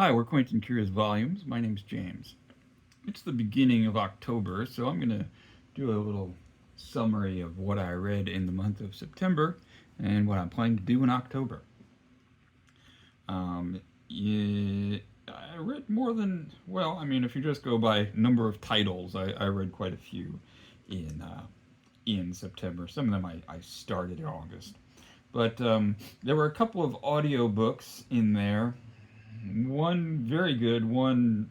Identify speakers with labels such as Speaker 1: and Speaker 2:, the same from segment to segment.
Speaker 1: Hi, we're Quaint Curious Volumes. My name's James. It's the beginning of October, so I'm going to do a little summary of what I read in the month of September and what I'm planning to do in October. Yeah, I read more than, well, I mean, if you just go by number of titles, I read quite a few in in September. Some of them I started in August. But there were a couple of audiobooks in there. One very good, one,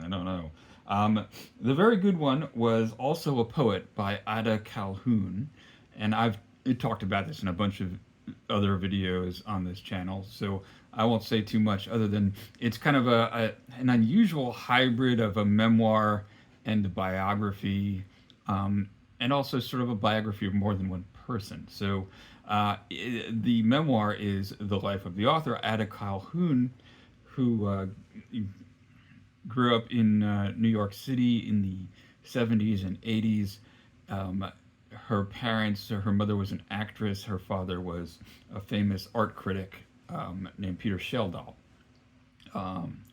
Speaker 1: I don't know. The very good one was Also a Poet by Ada Calhoun. And I've talked about this in a bunch of other videos on this channel, so I won't say too much other than it's kind of an unusual hybrid of a memoir and a biography, and also sort of a biography of more than one person. So the memoir is the life of the author, Ada Calhoun, who grew up in New York City in the 70s and 80s. Her parents, her mother was an actress, her father was a famous art critic named Peter Sheldall. Um,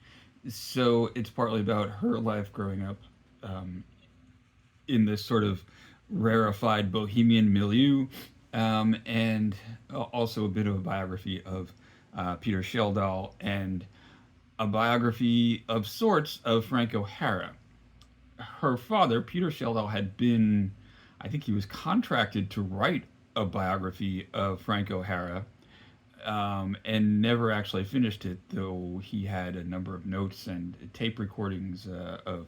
Speaker 1: so it's partly about her life growing up um, in this sort of rarefied bohemian milieu, and also a bit of a biography of Peter Sheldall and a biography of sorts of Frank O'Hara. Her father, Peter Sheldall, had been, I think he was contracted to write a biography of Frank O'Hara, and never actually finished it, though he had a number of notes and tape recordings of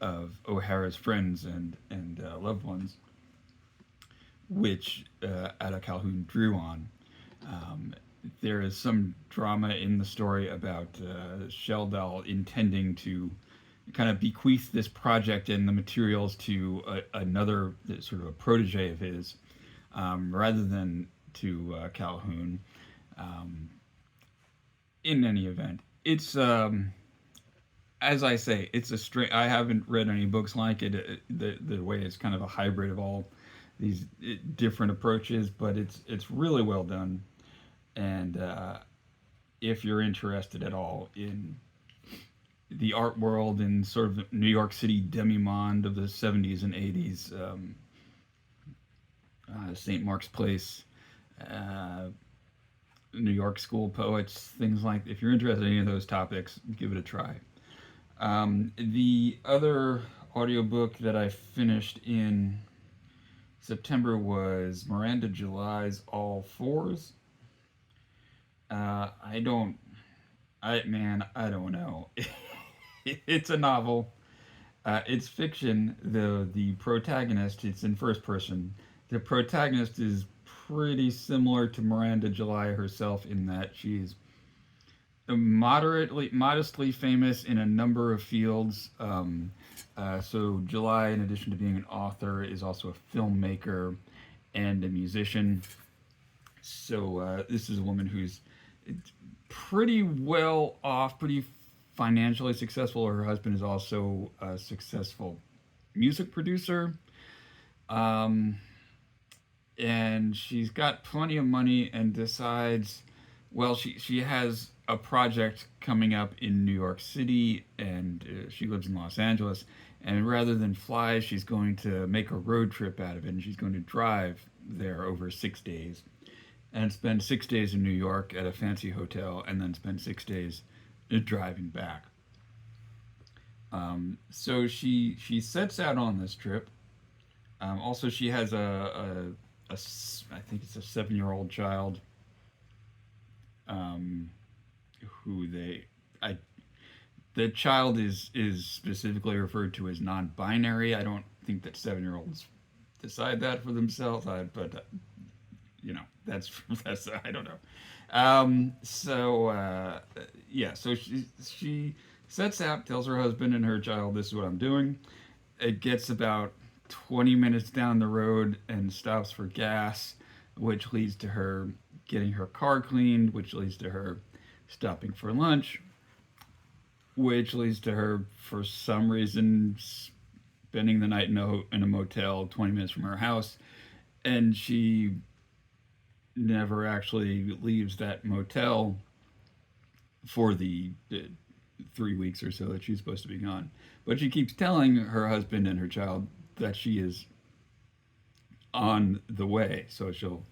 Speaker 1: O'Hara's friends and loved ones, which Ada Calhoun drew on. Um, there is some drama in the story about Sheldall intending to kind of bequeath this project and the materials to another sort of a protege of his, rather than to Calhoun. Um, in any event, it's as I say, it's a straight. I haven't read any books like it. The way it's kind of a hybrid of all these different approaches, but it's really well done. And if you're interested at all in the art world and sort of New York City demi-monde of the 70s and 80s, St. Mark's Place, uh, New York School poets, things like. If you're interested in any of those topics, give it a try. The other audiobook that I finished in September was Miranda July's All Fours. I don't, I don't know. It's a novel. It's fiction. The protagonist, it's in first person. The protagonist is pretty similar to Miranda July herself in that she's modestly famous in a number of fields. So July, in addition to being an author, is also a filmmaker and a musician. So this is a woman who's pretty well off, pretty financially successful. Her husband is also a successful music producer. Um, and she's got plenty of money and decides, well, she has a project coming up in New York City, and she lives in Los Angeles. And rather than fly, she's going to make a road trip out of it, and she's going to drive there over 6 days and spend 6 days in New York at a fancy hotel, and then spend 6 days driving back. So she sets out on this trip. Also, she has I think it's a 7-year-old child, um, who I the child is specifically referred to as non-binary. I don't think that 7-year-olds decide that for themselves. But you know, that's I don't know. Yeah, so she sets out, tells her husband and her child, "This is what I'm doing." It gets about 20 minutes down the road and stops for gas, which leads to her getting her car cleaned, which leads to her stopping for lunch, which leads to her, for some reason, spending the night in a motel 20 minutes from her house. And she never actually leaves that motel for the 3 weeks or so that she's supposed to be gone. But she keeps telling her husband and her child that she is on the way. So she'll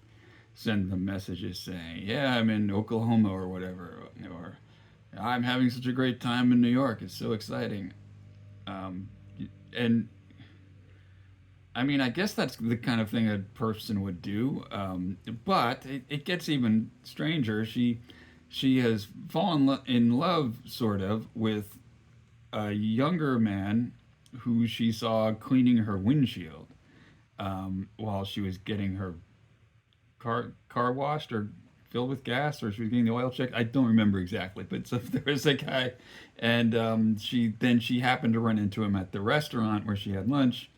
Speaker 1: send them messages saying, "Yeah, I'm in Oklahoma or whatever," or "I'm having such a great time in New York. It's so exciting." Um, and I mean, I guess that's the kind of thing a person would do. But it gets even stranger. She has in love, sort of, with a younger man who she saw cleaning her windshield while she was getting her car washed or filled with gas, or she was getting the oil checked. I don't remember exactly, but so there was a guy, and she happened to run into him at the restaurant where she had lunch,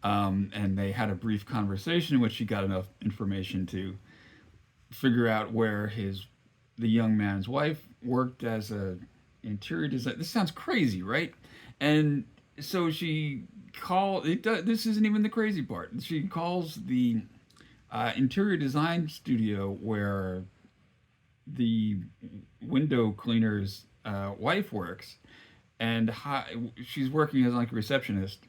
Speaker 1: and they had a brief conversation in which she got enough information to figure out where the young man's wife worked as a interior design. This sounds crazy, right? And so she called. This isn't even the crazy part. She calls the interior design studio where the window cleaner's wife works, and she's working as like a receptionist,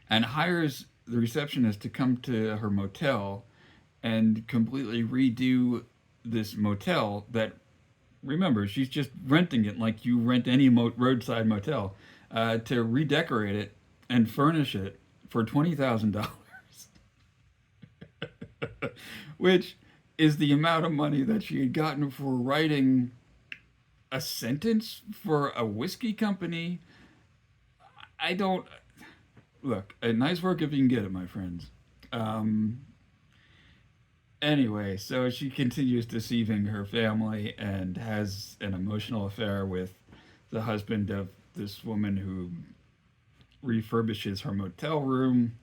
Speaker 1: and hires the receptionist to come to her motel and completely redo this motel that, remember, she's just renting it like you rent any roadside motel, to redecorate it and furnish it for $20,000, which is the amount of money that she had gotten for writing a sentence for a whiskey company. I don't look, a nice work if you can get it, my friends. Um, anyway, so she continues deceiving her family and has an emotional affair with the husband of this woman who refurbishes her motel room.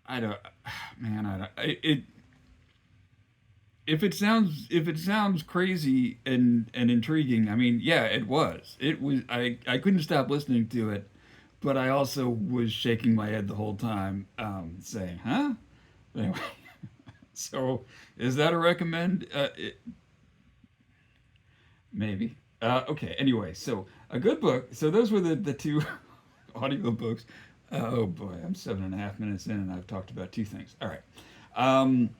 Speaker 1: I don't, man, I don't. It if it sounds crazy and intriguing, I mean, yeah, it was. It was. I couldn't stop listening to it, but I also was shaking my head the whole time, saying, "Huh?" Anyway, so is that a recommend? Maybe. Okay. Anyway, so a good book. So those were the two audio books. Oh boy, I'm 7.5 minutes in, and I've talked about two things. All right. Um,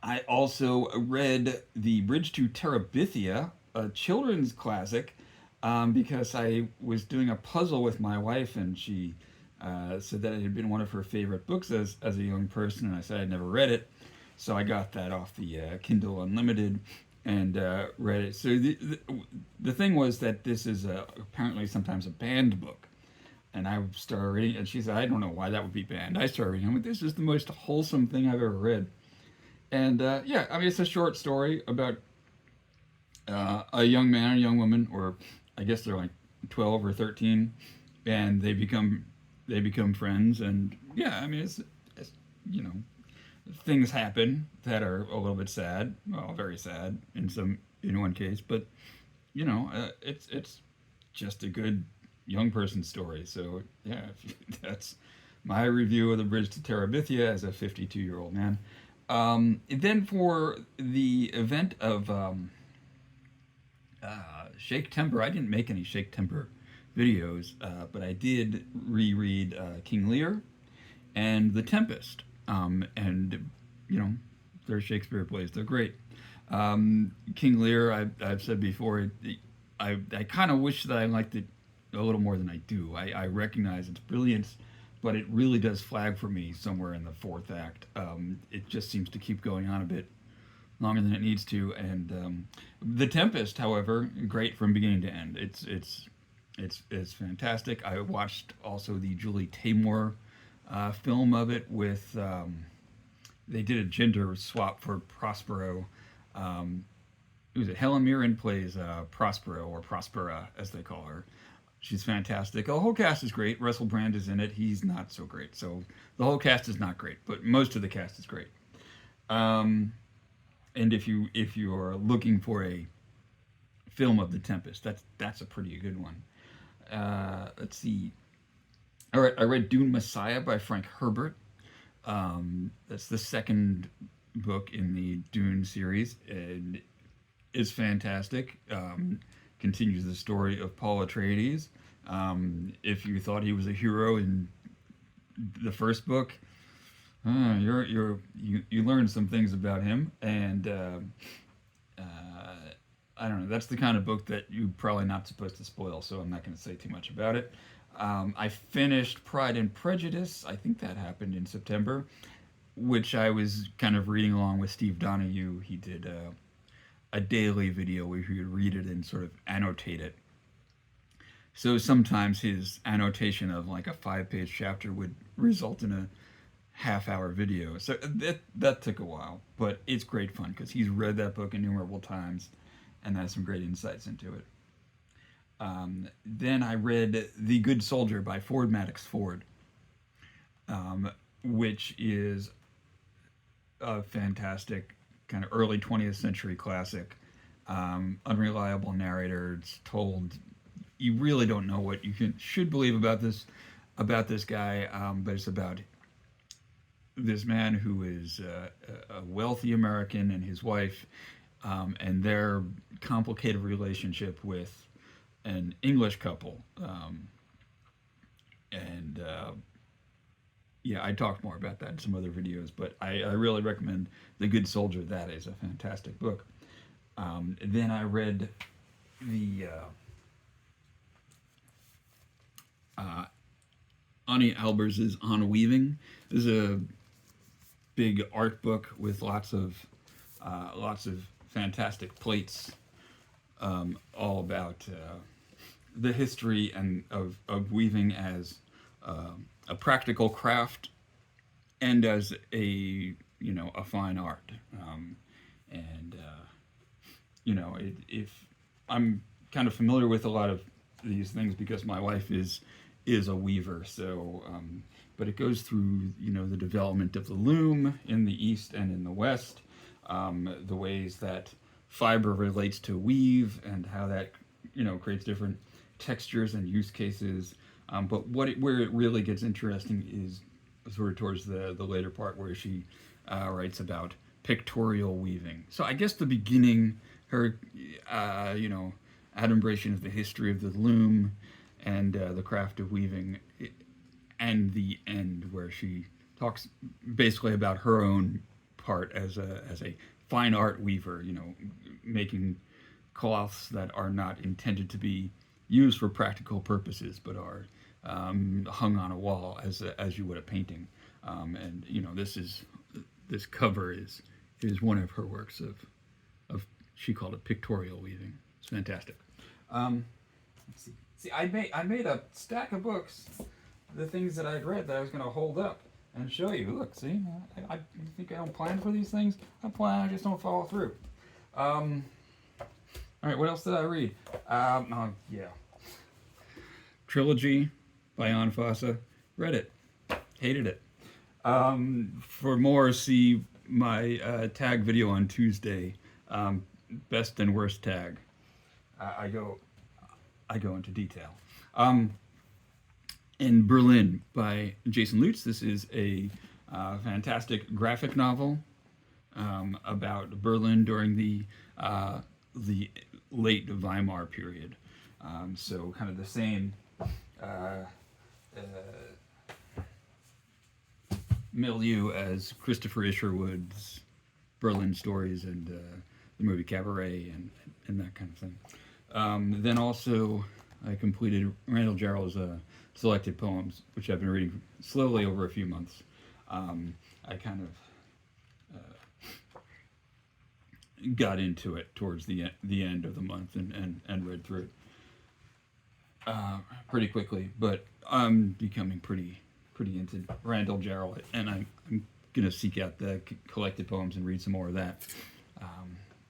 Speaker 1: I also read The Bridge to Terabithia, a children's classic, because I was doing a puzzle with my wife, and she said that it had been one of her favorite books as a young person, and I said I'd never read it. So I got that off the Kindle Unlimited and read it. So the thing was that this is apparently sometimes a banned book. And I started reading, and she said, I don't know why that would be banned. I started reading, I'm like, this is the most wholesome thing I've ever read. And yeah, I mean, it's a short story about a young man and a young woman, or I guess they're like 12 or 13, and they become friends. And yeah, I mean, it's you know, things happen that are a little bit sad, well, very sad in one case, but it's just a good young person story. So yeah, that's my review of The Bridge to Terabithia as a 52-year-old man. Then for the event of Shake Timber, I didn't make any Shake Timber videos, but I did reread King Lear and The Tempest. And, you know, they're Shakespeare plays, they're great. King Lear, I've said before, I kind of wish that I liked it a little more than I do. I recognize its brilliance, but it really does flag for me somewhere in the fourth act. It just seems to keep going on a bit longer than it needs to. And The Tempest, however, great from beginning to end. It's fantastic. I watched also the Julie Taymor film of it with. They did a gender swap for Prospero. Um, who's it? Helen Mirren plays Prospero, or Prospera as they call her. She's fantastic. The whole cast is great. Russell Brand is in it. He's not so great. So the whole cast is not great, but most of the cast is great. Um, and if you are looking for a film of The Tempest, that's a pretty good one. Let's see. All right, I read Dune Messiah by Frank Herbert. That's the second book in the Dune series, and is fantastic. Continues the story of Paul Atreides. If you thought he was a hero in the first book, you learn some things about him, and I don't know. That's the kind of book that you're probably not supposed to spoil, so I'm not going to say too much about it. I finished Pride and Prejudice. I think that happened in September, which I was kind of reading along with Steve Donahue. He did a daily video where he would read it and sort of annotate it. So sometimes his annotation of like a 5-page chapter would result in a half-hour video. So that took a while, but it's great fun because he's read that book innumerable times and has some great insights into it. Then I read The Good Soldier by Ford Madox Ford, which is a fantastic kind of early 20th century classic. Unreliable narrator. It's told, you really don't know what you should believe about this guy, but it's about this man who is a wealthy American and his wife, and their complicated relationship with an English couple. And yeah, I talked more about that in some other videos, but I really recommend The Good Soldier. That is a fantastic book. Then I read the Ani Albers's On Weaving. This is a big art book with lots of fantastic plates, all about the history and of weaving as a practical craft and as a fine art. And if I'm kind of familiar with a lot of these things because my wife is a weaver. So, but it goes through the development of the loom in the East and in the West, the ways that fiber relates to weave and how that creates different textures and use cases. But where it really gets interesting is sort of towards the later part where she writes about pictorial weaving. So I guess the beginning, her adumbration of the history of the loom and the craft of weaving, and the end where she talks basically about her own part as a fine art weaver, making cloths that are not intended to be used for practical purposes, but are hung on a wall as you would a painting. And this cover is one of her works of she called it pictorial weaving. It's fantastic. Let's see. See, I made a stack of books, the things that I'd read that I was going to hold up and show you. Look, see, I think I don't plan for these things. I plan, I just don't follow through. All right, what else did I read? Yeah. Trilogy by Ann Fossa. Read it. Hated it. For more, see my tag video on Tuesday. Best and worst tag. I go into detail. In Berlin by Jason Lutz. This is a fantastic graphic novel about Berlin during the late Weimar period. So kind of the same milieu as Christopher Isherwood's Berlin Stories and the movie Cabaret and that kind of thing. Then also I completed Randall Jarrell's selected poems, which I've been reading slowly over a few months. I kind of got into it towards the end of the month and read through it pretty quickly, but I'm becoming pretty into Randall Jarrell, and I'm going to seek out the collected poems and read some more of that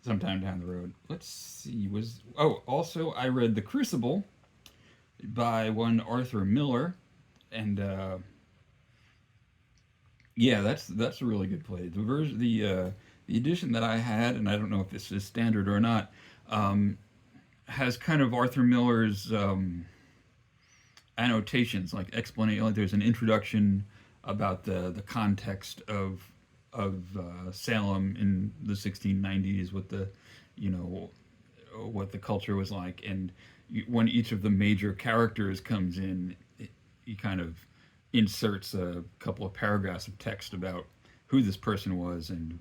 Speaker 1: sometime down the road. Let's see, also I read The Crucible by one Arthur Miller, and yeah, that's a really good play. The edition that I had, and I don't know if this is standard or not, has kind of Arthur Miller's annotations, like explanation. Like there's an introduction about the context of Salem in the 1690s with the you know, what the culture was like. And when each of the major characters comes in, he kind of inserts a couple of paragraphs of text about who this person was and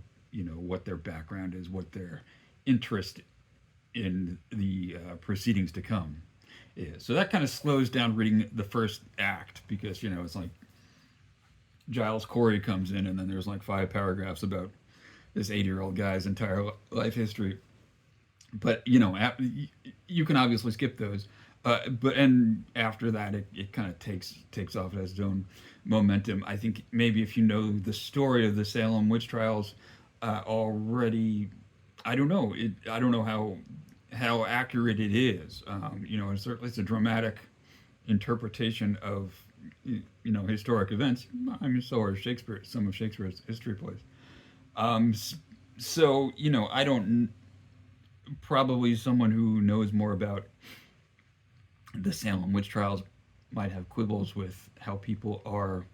Speaker 1: what their background is, what their interest in the proceedings to come is. So that kind of slows down reading the first act because it's like Giles Corey comes in and then there's like 5 paragraphs about this 80-year-old guy's entire life history. But you can obviously skip those. But and after that, it kind of takes off. It has its own momentum. I think maybe if you know the story of the Salem witch trials already, I don't know. I don't know how accurate it is. It's a dramatic interpretation of historic events. I mean, so are Shakespeare. Some of Shakespeare's history plays. Um, so I don't. Probably someone who knows more about the Salem witch trials might have quibbles with how people are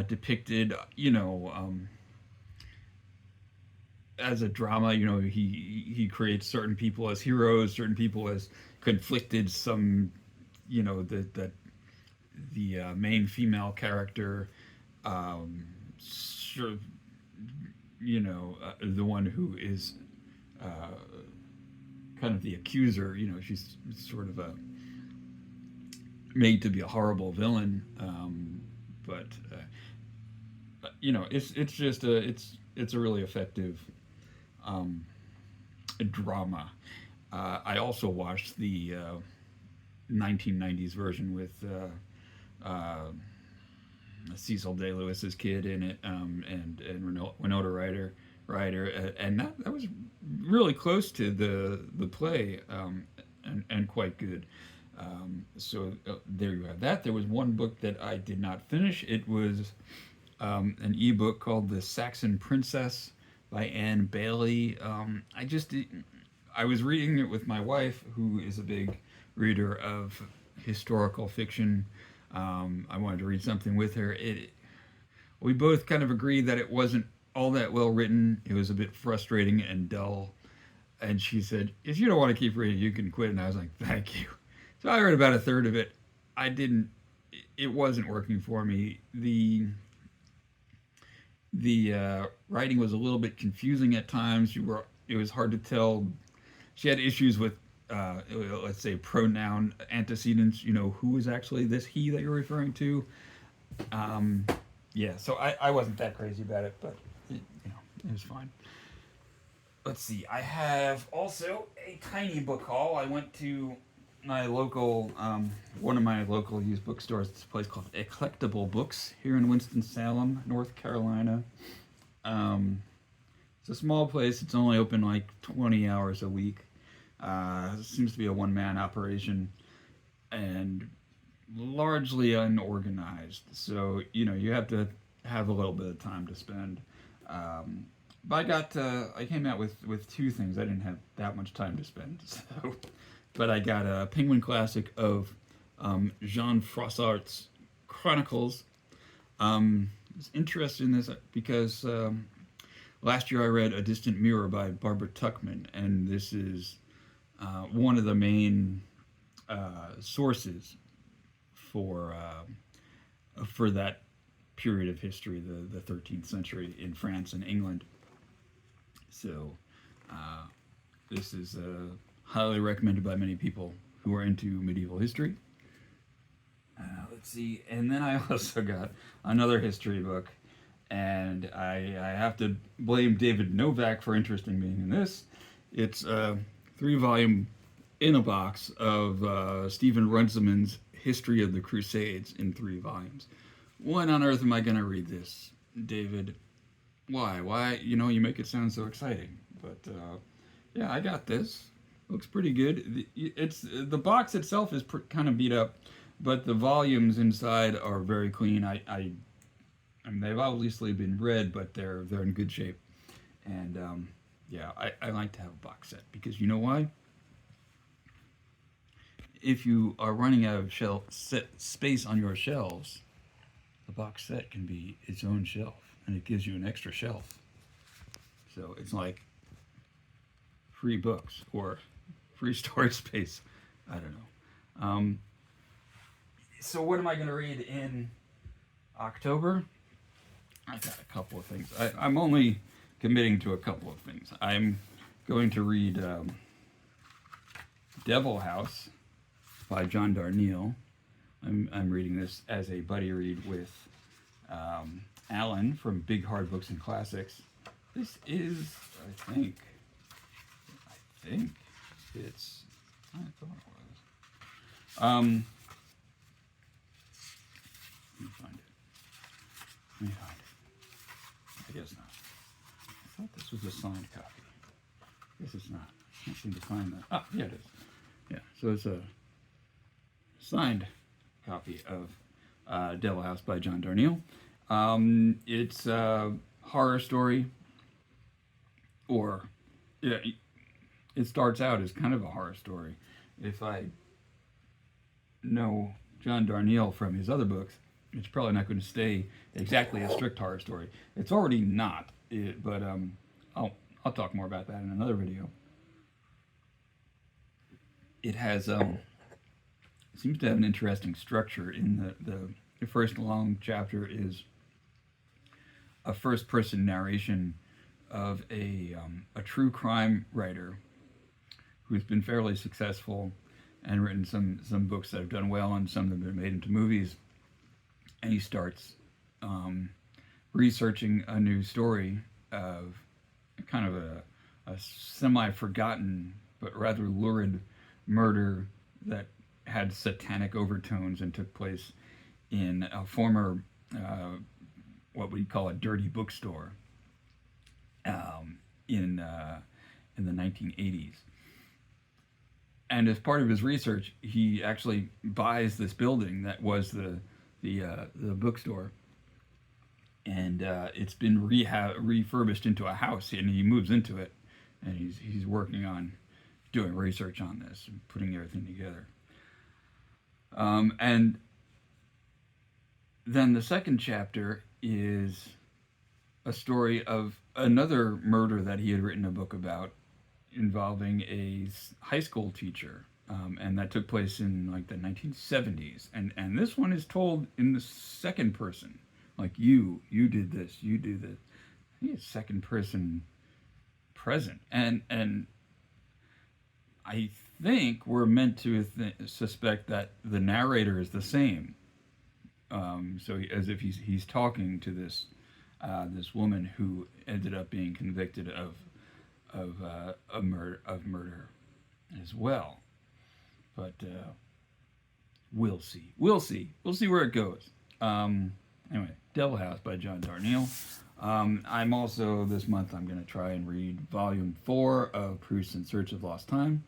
Speaker 1: depicted. As a drama, he creates certain people as heroes, certain people as conflicted. Some, the main female character, sort of, the one who is uh, kind of the accuser. She's sort of a made to be a horrible villain, but it's just it's a really effective um, drama. I also watched the 1990s version with Cecil Day Lewis's kid in it, and Winona Ryder, and that was really close to the play, and quite good. So there you have that. There was one book that I did not finish. It was an ebook called The Saxon Princess by Anne Bailey. I was reading it with my wife, who is a big reader of historical fiction. I wanted to read something with her. We both kind of agreed that it wasn't all that well written. It was a bit frustrating and dull. And she said, "If you don't want to keep reading, you can quit." And I was like, "Thank you." So I read about a third of it. I didn't. It wasn't working for me. The writing was a little bit confusing at times. It was hard to tell. She had issues with, let's say, pronoun antecedents. Who is actually this he that you're referring to? Um, yeah, so I wasn't that crazy about it, but it was fine. Let's see. I have also a tiny book haul. I went to my local, one of my local used bookstores. It's a place called Eclectable Books here in Winston-Salem, North Carolina. Um, it's a small place. It's only open like 20 hours a week. It seems to be a one-man operation and largely unorganized. So, you have to have a little bit of time to spend. But I came out with two things. I didn't have that much time to spend. So, but I got a Penguin Classic of Jean Froissart's Chronicles. I was interested in this because last year I read A Distant Mirror by Barbara Tuchman, and this is one of the main sources for that period of history, the 13th century in France and England. So uh, this is highly recommended by many people who are into medieval history. Let's see, and then I also got another history book, and I have to blame David Novak for interesting me in this. It's a 3-volume in a box of Stephen Runciman's History of the Crusades in 3 volumes. When on earth am I going to read this, David? Why? Why? You make it sound so exciting. But yeah, I got this. Looks pretty good. It's the box itself is kind of beat up, but the volumes inside are very clean. I mean, they've obviously been read, but they're in good shape. And yeah, I like to have a box set because you know why? If you are running out of space on your shelves, the box set can be its own shelf, and it gives you an extra shelf. So it's like free books or free storage space. I don't know. So what am I going to read in October? I got a couple of things. I'm only committing to a couple of things. I'm going to read Devil House by John Darnielle. I'm reading this as a buddy read with Alan from Big Hard Books and Classics. This is, I think it's, I thought it was. Let me find it. I guess not. I thought this was a signed copy. I guess it's not. I can't seem to find that. Ah, yeah, it is. Yeah, so it's a signed copy of Devil House by John Darnielle. It's a horror story, or yeah, it starts out as kind of a horror story. If I know John Darnielle from his other books, it's probably not going to stay exactly a strict horror story. It's already not, but I'll talk more about that in another video. It has seems to have an interesting structure. In the first long chapter is a first person narration of a true crime writer who's been fairly successful and written some books that have done well, and some that have been made into movies. And he starts researching a new story of kind of a semi-forgotten but rather lurid murder that had satanic overtones and took place in a former what we call a dirty bookstore in the 1980s. And as part of his research, he actually buys this building that was the bookstore, and it's been refurbished into a house, and he moves into it, and he's working on doing research on this and putting everything together. And then the second chapter is a story of another murder that he had written a book about, involving a high school teacher, and that took place in like the 1970s. And this one is told in the second person, like you did this, you do this. I think it's second person present, and I think we're meant to suspect that the narrator is the same. So as if he's talking to this woman who ended up being convicted of murder as well. But we'll see where it goes. Anyway, Devil House by John Darnielle. I'm also, this month, I'm going to try and read Volume 4 of Proust in Search of Lost Time,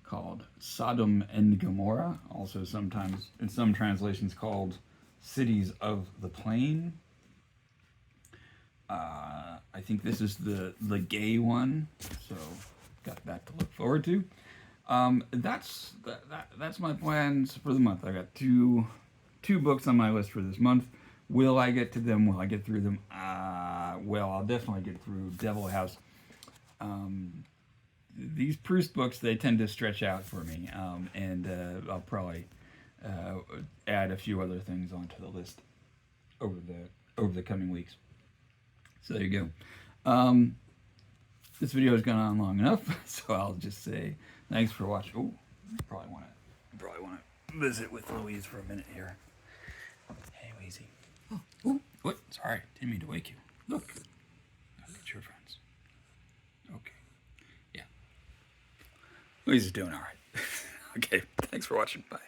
Speaker 1: called Sodom and Gomorrah, also sometimes in some translations called Cities of the Plain. I think this is the gay one, so got that to look forward to. That's my plans for the month. I got two books on my list for this month. Will I get to them? Will I get through them? Well, I'll definitely get through Devil House. These Proust books, they tend to stretch out for me, and I'll probably add a few other things onto the list over the coming weeks. So there you go. This video has gone on long enough, so I'll just say thanks for watching. Oh, probably want to visit with Louise for a minute here. Hey, Louise. Oh, what? Sorry, didn't mean to wake you. Look at your friends. Okay, yeah. Louise is doing all right. Okay, thanks for watching. Bye.